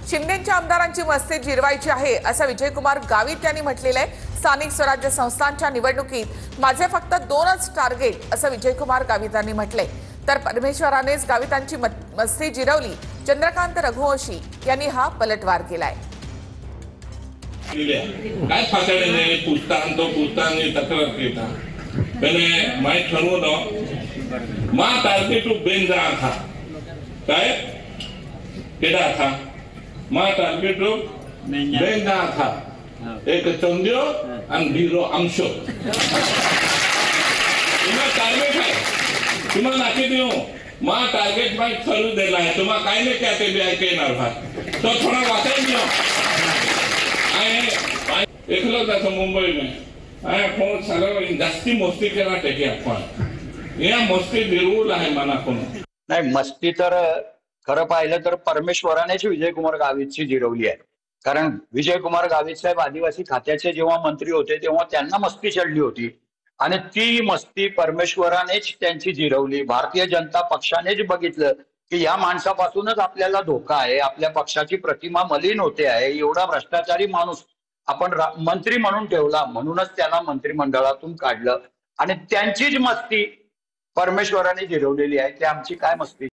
शिंदेच्या आमदारांची मस्ती जिरवायची आहे असं विजयकुमार गावित यांनी म्हटलेलं आहे। स्थानिक स्वराज्य संस्थांच्या निवडणुकीत माझे फक्त 2च टार्गेट असं विजयकुमार गावितांनी म्हटलंय। तर परमेश्वरानेच गावितांची मस्ती जिरवली। चंद्रकांत रघुवंशी यांनी हा पलटवार केलाय। काय फासडे पुस्तान तो पुस्तान तक्रार केता मैंने मैं ठरवू न मा टार्गेट बेंजा था काय केड़ा था मा टार्गेट बेंजा था एक चंद्यो आणि भीरो अंशो तुम्हाला टार्गेट है तुम्हाला नाकी देऊ मा टार्गेट मैं ठरवू दिला है तुम्हाला काय नाही क्या ते ऐके ना तो थोड़ा वाचाय दियो एकलो जातो मुंबई में आया फोन सारा जास्ती मस्ती केला टेकी आपण या मस्ती बिरवूल आहे मना कोण नाही। मस्ती तर खरं पाहिलं तर परमेश्वरानेच विजयकुमार गावितची जिरवली आहे। कारण विजयकुमार गावित साहेब आदिवासी खात्याचे जेव्हा मंत्री होते तेव्हा त्यांना मस्ती चढली होती आणि ती मस्ती परमेश्वरानेच त्यांची जिरवली। भारतीय जनता पक्षानेच बघितलं की या माणसापासूनच आपल्याला धोका आहे, आपल्या पक्षाची प्रतिमा मलिन होते आहे। एवढा भ्रष्टाचारी माणूस आपण मंत्री म्हणून ठेवला, म्हणूनच त्याला मंत्रिमंडळातून काढलं आणि त्यांचीच मस्ती परमेश्वराने जिरवलेली आहे। ते आमची काय मस्ती।